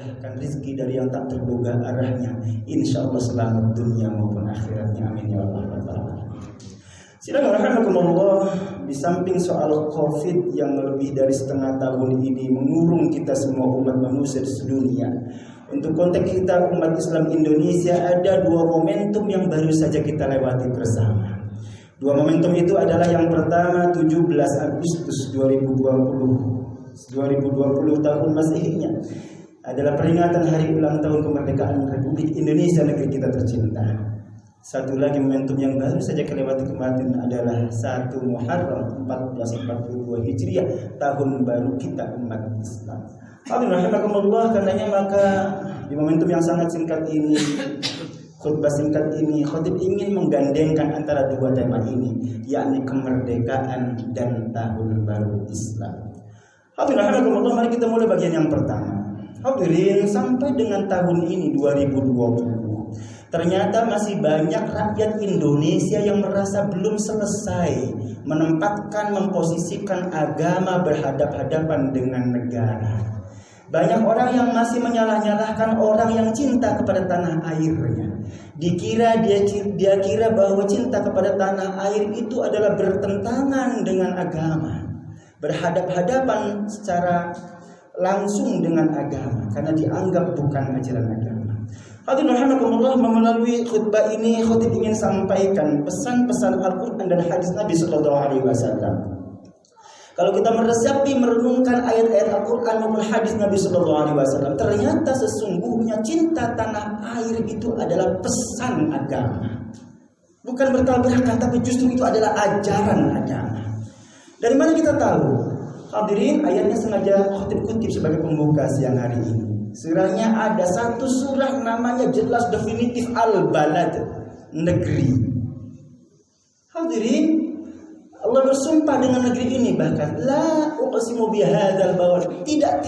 bahkan rezeki dari yang tak terduga arahnya. Insya Allah selamat dunia maupun akhiratnya. Amin ya Allah. Silakan rahimakumullah. Di samping soal COVID yang lebih dari setengah tahun ini mengurung kita semua umat manusia di sedunia, untuk konteks kita umat Islam Indonesia ada dua momentum yang baru saja kita lewati bersama. Dua momentum itu adalah yang pertama 17 Agustus 2020 tahun Masehinya adalah peringatan hari ulang tahun kemerdekaan Republik Indonesia negeri kita tercinta. Satu lagi momentum yang baru saja kelewati kemarin adalah 1 Muharram 1442 Hijriah, tahun baru kita umat Islam. Alhamdulillah, karenanya maka di momentum yang sangat singkat ini, khutbah singkat ini, khatib ingin menggandengkan antara dua tema ini, yakni kemerdekaan dan tahun baru Islam. Alhamdulillah, mari kita mulai bagian yang pertama. Hadirin, sampai dengan tahun ini 2020 ternyata masih banyak rakyat Indonesia yang merasa belum selesai menempatkan, memposisikan agama berhadap-hadapan dengan negara. Banyak orang yang masih menyalah-nyalahkan orang yang cinta kepada tanah airnya. Dia kira bahwa cinta kepada tanah air itu adalah bertentangan dengan agama, berhadap-hadapan secara langsung dengan agama, karena dianggap bukan ajaran agama. Hadirin rahimakumullah, melalui khutbah ini khatib ingin sampaikan pesan-pesan Al-Qur'an dan hadis Nabi sallallahu alaihi wasallam. Kalau kita meresapi, merenungkan ayat-ayat Al-Qur'an maupun hadis Nabi sallallahu alaihi wasallam, ternyata sesungguhnya cinta tanah air itu adalah pesan agama. Bukan bertabrakan, tapi justru itu adalah ajaran agama. Dari mana kita tahu? Hadirin, ayatnya sengaja khatib kutip sebagai pembuka siang hari ini. Surahnya ada satu surah namanya jelas definitif Al-Balad, negeri. Hadirin, Allah bersumpah dengan negeri ini, bahkan la uqsimu bihadzal balad. Tidak,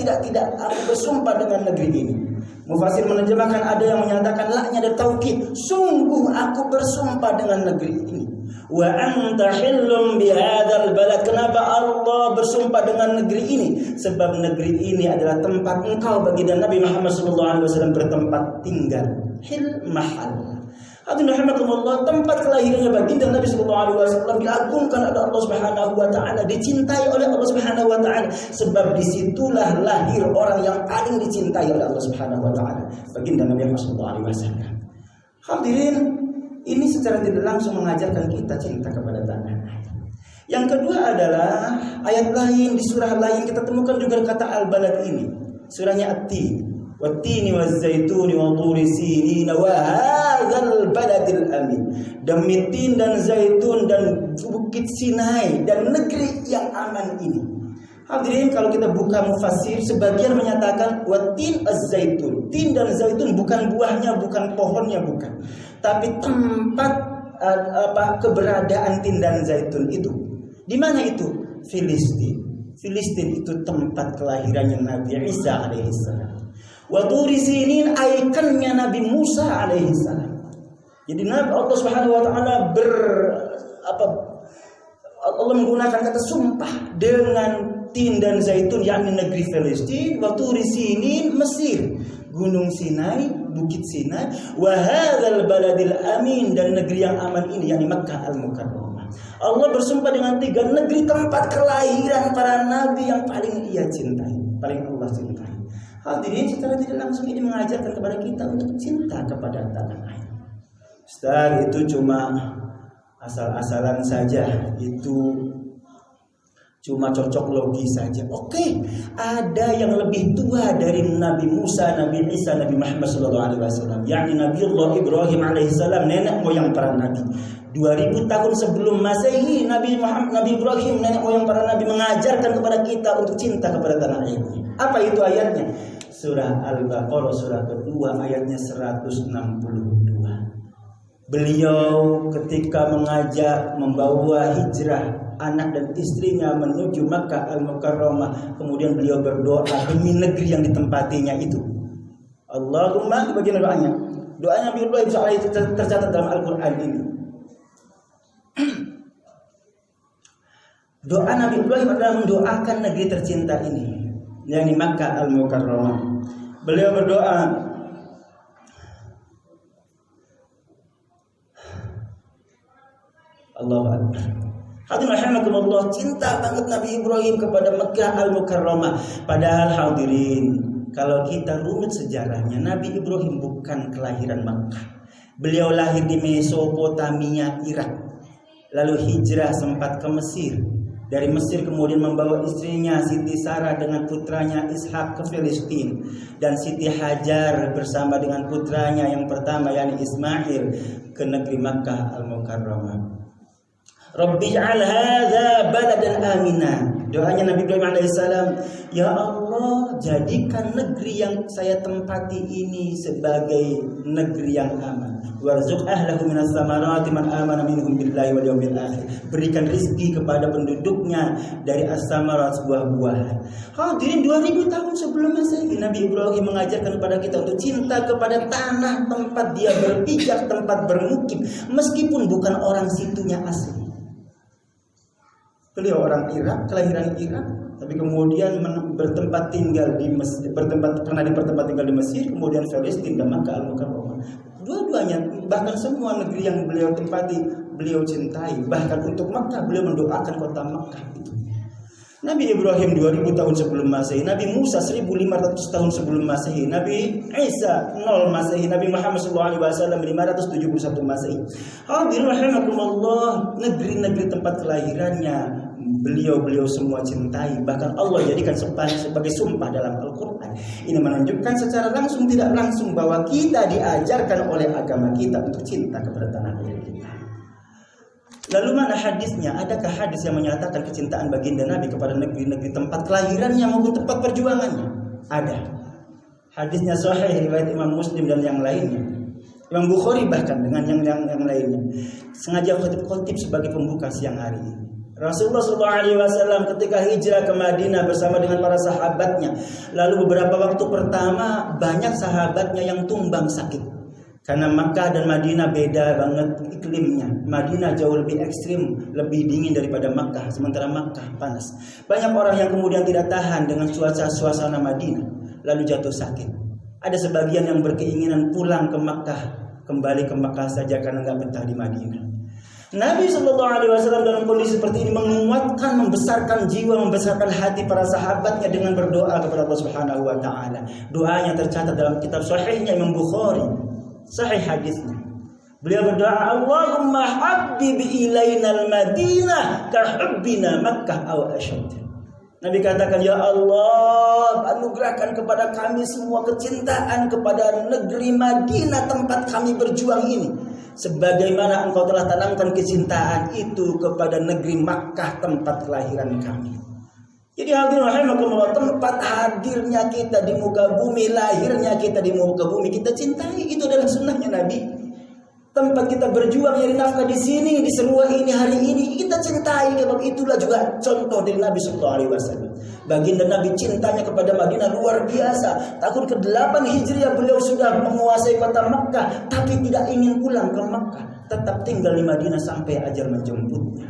aku bersumpah dengan negeri ini. Mufassir menerjemahkan, ada yang menyatakan la-nya ada taukid. Sungguh aku bersumpah dengan negeri ini. Wa anta hillum bihadzal balad. Kenapa Allah bersumpah dengan negeri ini? Sebab negeri ini adalah tempat engkau baginda Nabi Muhammad SAW bertempat tinggal. Hil mahal. Alhamdulillah, tempat kelahirannya baginda Nabi SAW diagungkan oleh Allah Subhanahu wa taala, dicintai oleh Allah Subhanahu wa taala, sebab disitulah lahir orang yang paling dicintai oleh Allah Subhanahu wa taala, baginda Nabi Muhammad SAW. Hadirin, ini secara tidak langsung mengajarkan kita cinta kepada tanah air. Yang kedua adalah ayat lain di surah lain kita temukan juga kata Al-Balad ini. Surahnya At-Tin. Wat-tini waz-zaituni wa turi sinin wa hadzal baladil amin. Demi tin dan zaitun dan bukit Sinai dan negeri yang aman ini. Hadirin, kalau kita buka mufassir, sebagian menyatakan wat-tin az-zaitun. Tin dan zaitun bukan buahnya, bukan pohonnya, bukan. Tapi tempat keberadaan tin dan zaitun itu. Di mana itu? Filistin. Filistin itu tempat kelahirannya Nabi Isa alaihissalam. Wa turi sinin, ikonnya Nabi Musa alaihissalam. Jadi Nabi Allah Subhanahu wa taala Allah menggunakan kata sumpah dengan tin dan zaitun, yakni negeri Filistin, wa turi sinin Mesir, Gunung Sinai, Bukit Sinai, wa hadzal baladil amin, dan negeri yang aman ini yakni Makkah Al-Mukarramah. Allah bersumpah dengan 3 negeri tempat kelahiran para nabi yang paling ia cintai, paling Allah cintai. Hadirin, secara tidak langsung ini mengajarkan kepada kita untuk cinta kepada tanah air. Ustaz, itu cuma asal-asalan saja, itu cuma cocok logi saja. Oke, ada yang lebih tua dari Nabi Musa, Nabi Isa, Nabi Muhammad SAW, yakni Nabi Allah Ibrahim alaihissalam, nenek moyang para nabi. 2000 tahun sebelum Masehi, Nabi Ibrahim, nenek moyang para nabi, mengajarkan kepada kita untuk cinta kepada tanah air. Apa itu ayatnya? Surah Al-Baqarah surah kedua ayatnya 162. Beliau ketika mengajak membawa hijrah anak dan istrinya menuju Makkah Al-Mukarramah, kemudian beliau berdoa demi negeri yang ditempatinya itu. Allahumma, di bagian doanya. Doanya Nabi Ibrahim itu tercatat dalam Al-Qur'an ini. Doa Nabi Ibrahim adalah mendoakan negeri tercinta ini, yakni Makkah Al-Mukarramah. Beliau berdoa, Allahu Akbar. Hadirin rahimakumullah, cinta banget Nabi Ibrahim kepada Mekah Al-Mukarramah. Padahal hadirin, kalau kita runut sejarahnya, Nabi Ibrahim bukan kelahiran Mekah. Beliau lahir di Mesopotamia, Irak. Lalu hijrah sempat ke Mesir. Dari Mesir kemudian membawa istrinya Siti Sarah dengan putranya Ishak ke Filistin, dan Siti Hajar bersama dengan putranya yang pertama yakni Ismail ke negeri Makkah Al-Mukarramah. Rabbi ij'al hadza baladan amina. Doanya Nabi Ibrahim alaihissalam, ya Allah, jadikan negeri yang saya tempati ini sebagai negeri yang aman. Warzuq ahlahu minas samarati man amana minhum billahi wal yawmil akhir. Berikan rezeki kepada penduduknya dari as-samarat, buah-buahan. Hadirin, 2000 tahun sebelum Masehi Nabi Ibrahim mengajarkan kepada kita untuk cinta kepada tanah tempat dia berpijak, tempat bermukim, meskipun bukan orang situnya asli. Beliau orang Irak, kelahiran Irak, tapi kemudian bertempat tinggal di Mesir, pernah bertempat tinggal di Mesir, kemudian Palestina dan Makkah Al-Mukarramah. Dua-duanya, bahkan semua negeri yang beliau tempati, beliau cintai. Bahkan untuk Makkah, beliau mendoakan kota Makkah itu. Nabi Ibrahim 2000 tahun sebelum Masehi, Nabi Musa 1500 tahun sebelum Masehi, Nabi Isa 0 Masehi, Nabi Muhammad SAW 571 Masehi. Hadirin rahimakumullah, negeri-negeri tempat kelahirannya beliau semua cintai. Bahkan Allah jadikan sebagai sumpah dalam Al-Quran. Ini menunjukkan secara langsung tidak langsung bahwa kita diajarkan oleh agama kita untuk cinta kepada tanah air kita. Lalu mana hadisnya? Adakah hadis yang menyatakan kecintaan baginda Nabi kepada negeri-negeri tempat kelahirannya maupun tempat perjuangannya? Ada. Hadisnya sahih riwayat Imam Muslim dan yang lainnya. Imam Bukhari bahkan dengan yang lainnya. Sengaja khotib sebagai pembuka siang hari ini. Rasulullah SAW ketika hijrah ke Madinah bersama dengan para sahabatnya, lalu beberapa waktu pertama banyak sahabatnya yang tumbang sakit. Karena Makkah dan Madinah beda banget iklimnya. Madinah jauh lebih ekstrim, lebih dingin daripada Makkah. Sementara Makkah panas. Banyak orang yang kemudian tidak tahan dengan suasana Madinah, lalu jatuh sakit. Ada sebagian yang berkeinginan pulang ke Makkah, kembali ke Makkah saja karena nggak betah di Madinah. Nabi SAW dalam kondisi seperti ini menguatkan, membesarkan jiwa, membesarkan hati para sahabatnya dengan berdoa kepada Allah Subhanahu Wa Taala. Doanya tercatat dalam kitab Sahihnya Imam Bukhari. Sahih hadisnya. Beliau berdoa, Allahumma habib ilainal Madinah ka hubbina Makkah aw asyad. Nabi katakan, ya Allah, anugerahkan kepada kami semua kecintaan kepada negeri Madinah tempat kami berjuang ini, sebagaimana engkau telah tanamkan kecintaan itu kepada negeri Makkah tempat kelahiran kami. Jadi hadirin rahimakumullah, tempat hadirnya kita di muka bumi, lahirnya kita di muka bumi, kita cintai. Itu adalah sunnahnya Nabi. Tempat kita berjuang nyari nafkah di sini, di seruah ini, hari ini, kita cintai. Sebab itulah juga contoh dari Nabi SAW. Baginda Nabi cintanya kepada Madinah luar biasa. Tahun ke-8 Hijriah beliau sudah menguasai kota Makkah, tapi tidak ingin pulang ke Makkah, tetap tinggal di Madinah sampai ajal menjemputnya.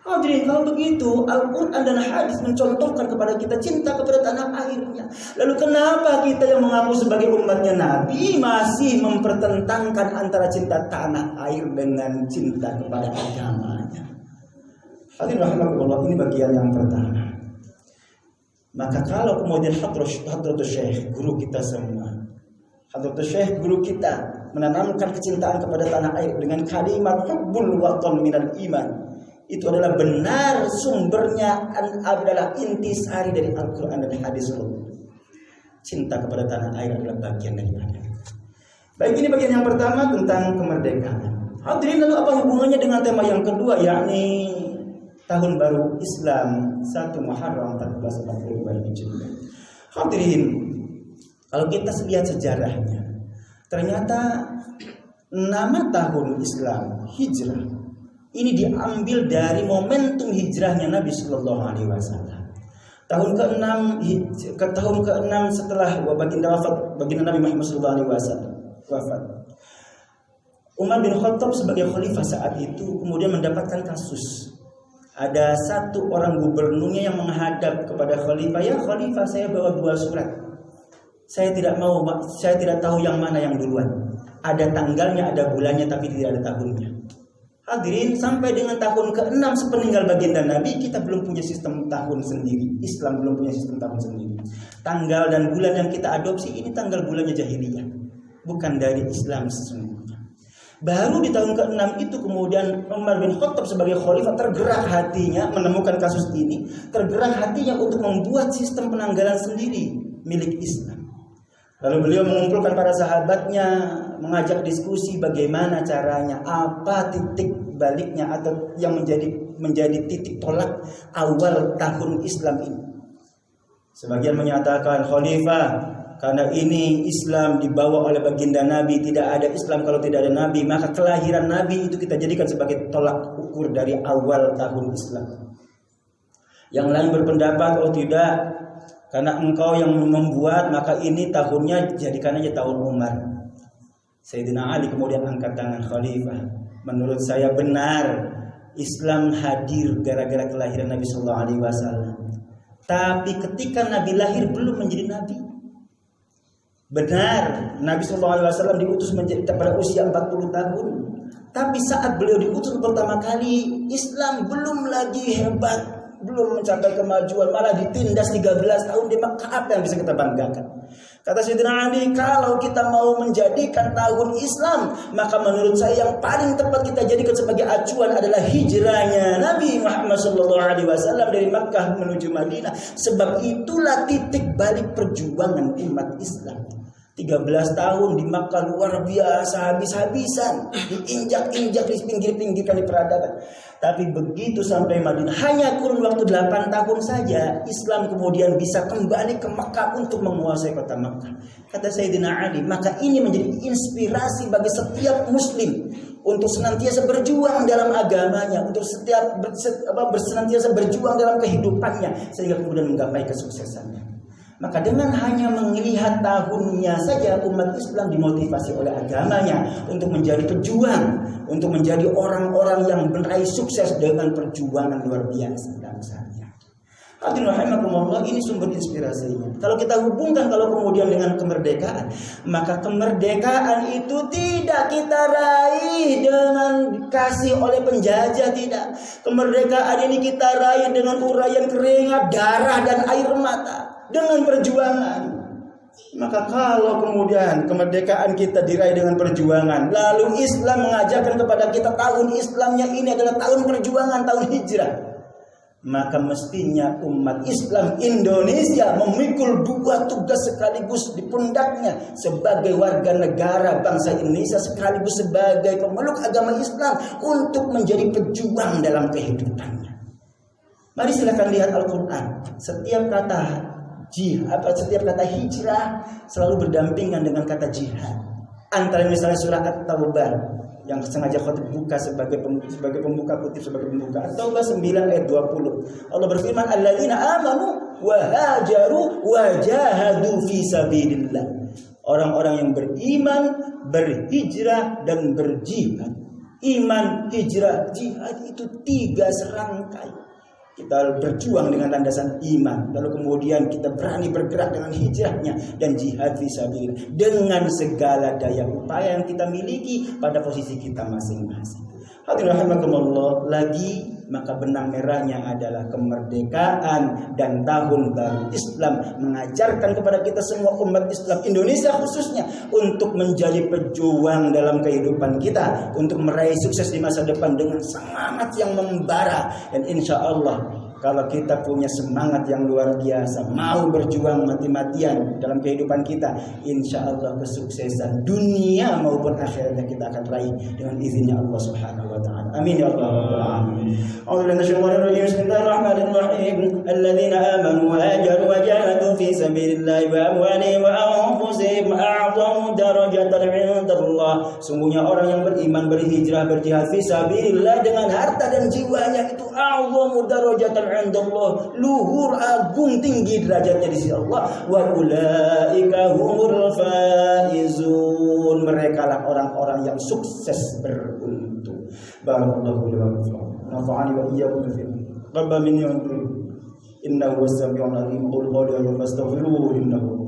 Hadirin, kalau begitu Al-Quran dan hadis mencontohkan kepada kita cinta kepada tanah airnya. Lalu kenapa kita yang mengaku sebagai umatnya Nabi masih mempertentangkan antara cinta tanah air dengan cinta kepada agamanya? Hadirin rahimakumullah, ini bagian yang pertama. Maka kalau kemudian Hadratus Syekh, guru kita semua, Hadratus Syekh, guru kita, menanamkan kecintaan kepada tanah air dengan kalimat hubbul watan minal iman, itu adalah benar, sumbernya adalah intisari dari Al-Quran dan hadis Rasul. Cinta kepada tanah air adalah bagian daripada. Baik, ini bagian yang pertama tentang kemerdekaan. Hadirin, lalu apa hubungannya dengan tema yang kedua, yakni Tahun Baru Islam 1 Muharram 1442 Hijriah. Hadirin, kalau kita lihat sejarahnya, ternyata nama tahun Islam Hijrah ini diambil dari momentum hijrahnya Nabi Sallallahu Alaihi Wasallam. Tahun ke-6 setelah baginda Nabi Muhammad Sallallahu Alaihi Wasallam wafat, Umar bin Khattab sebagai khalifah saat itu kemudian mendapatkan kasus. Ada satu orang gubernurnya yang menghadap kepada khalifah, ya khalifah, saya bawa 2 surat. Saya tidak tahu yang mana yang duluan. Ada tanggalnya, ada bulannya, tapi tidak ada tahunnya. Hadirin, sampai dengan tahun ke-6 sepeninggal baginda Nabi, kita belum punya sistem tahun sendiri. Islam belum punya sistem tahun sendiri. Tanggal dan bulan yang kita adopsi ini tanggal bulannya jahiliyah, bukan dari Islam sesungguhnya. Baru di tahun ke-6 itu kemudian Umar bin Khattab sebagai khalifah tergerak hatinya menemukan kasus ini, tergerak hatinya untuk membuat sistem penanggalan sendiri milik Islam. Lalu beliau mengumpulkan para sahabatnya, mengajak diskusi bagaimana caranya, apa titik baliknya atau yang menjadi titik tolak awal tahun Islam ini. Sebagian menyatakan, khalifah, karena ini Islam dibawa oleh baginda Nabi, tidak ada Islam kalau tidak ada Nabi, maka kelahiran Nabi itu kita jadikan sebagai tolak ukur dari awal tahun Islam. Yang lain berpendapat, oh tidak, karena engkau yang membuat, maka ini tahunnya jadikan aja tahun Umar. Sayyidina Ali kemudian angkat tangan, khalifah, menurut saya benar, Islam hadir gara-gara kelahiran Nabi Sallallahu Alaihi Wasallam. Tapi ketika Nabi lahir belum menjadi Nabi. Benar, Nabi Sallallahu Alaihi Wasallam diutus pada usia 40 tahun. Tapi saat beliau diutus pertama kali, Islam belum lagi hebat, belum mencapai kemajuan, malah ditindas 13 tahun di Makkah. Apa yang bisa kita banggakan? Kata Sayyidina Ali, kalau kita mau menjadikan tahun Islam, maka menurut saya yang paling tepat kita jadikan sebagai acuan adalah hijrahnya Nabi Muhammad SAW dari Makkah menuju Madinah. Sebab itulah titik balik perjuangan umat Islam. 13 tahun di Makkah luar biasa, habis-habisan, diinjak-injak, di pinggir-pinggirkan di peradaban. Tapi begitu sampai Madinah, hanya kurun waktu 8 tahun saja, Islam kemudian bisa kembali ke Makkah untuk menguasai kota Makkah. Kata Sayyidina Ali, maka ini menjadi inspirasi bagi setiap muslim untuk senantiasa berjuang dalam agamanya, untuk senantiasa berjuang dalam kehidupannya, sehingga kemudian menggapai kesuksesannya. Maka dengan hanya melihat tahunnya saja, umat Islam dimotivasi oleh agamanya untuk menjadi pejuang, untuk menjadi orang-orang yang meraih sukses dengan perjuangan luar biasa bangsanya. Hadirin rahimakumullah, ini sumber inspirasinya. Kalau kita hubungkan kemudian dengan kemerdekaan, maka kemerdekaan itu tidak kita raih dengan dikasih oleh penjajah, tidak. Kemerdekaan ini kita raih dengan urayan keringat, darah dan air mata, dengan perjuangan. Maka kalau kemudian kemerdekaan kita diraih dengan perjuangan, lalu Islam mengajarkan kepada kita tahun Islamnya ini adalah tahun perjuangan, tahun hijrah, maka mestinya umat Islam Indonesia memikul dua tugas sekaligus di pundaknya, sebagai warga negara bangsa Indonesia sekaligus sebagai pemeluk agama Islam, untuk menjadi pejuang dalam kehidupannya. Mari silakan lihat Al-Quran. Setiap kata hijrah selalu berdampingan dengan kata jihad. Antara misalnya surah At-Taubah yang sengaja khotib buka sebagai pembuka, kutip sebagai pembuka, At-Taubah 9 ayat 20. Allah berfirman, alladzina amanu wa hajaru wa jahadu fi sabilillah. Orang-orang yang beriman, berhijrah dan berjihad. Iman, hijrah, jihad itu 3 serangkai. Kita berjuang dengan landasan iman, lalu kemudian kita berani bergerak dengan hijrahnya dan jihad fisabilillah dengan segala daya upaya yang kita miliki pada posisi kita masing-masing. Hadirin rahimakumullah, lagi maka benang merahnya adalah kemerdekaan dan tahun baru Islam mengajarkan kepada kita semua umat Islam Indonesia khususnya untuk menjadi pejuang dalam kehidupan kita, untuk meraih sukses di masa depan dengan semangat yang membara. Dan insya Allah kalau kita punya semangat yang luar biasa, mau berjuang mati-matian dalam kehidupan kita, insya Allah kesuksesan dunia maupun akhiratnya kita akan raih dengan izinnya Allah Subhanahu wa taala. Amin ya rabbal alamin. Bismillahirrahmanirrahim. Alladzina amanu wa hajaru wa jahadu fi sabilillahi wa amwalihim wa anfusihim a'zamu darajatan 'indallah. Sungguhnya orang yang beriman, berhijrah, berjihad fi sabilillah dengan harta dan jiwanya itu a'zamu darajatan 'indallah, luhur, agung, tinggi derajatnya di sisi Allah. Wa ulaika humul faizun. Merekalah orang-orang yang sukses beruntung. Barakallahu li wa lakum. Nafa'ani wa iyyakum fi Rabba minni wa minkum. Innahu was-sami'ul 'alim. Qul qawli wa astaghfiruhu innahu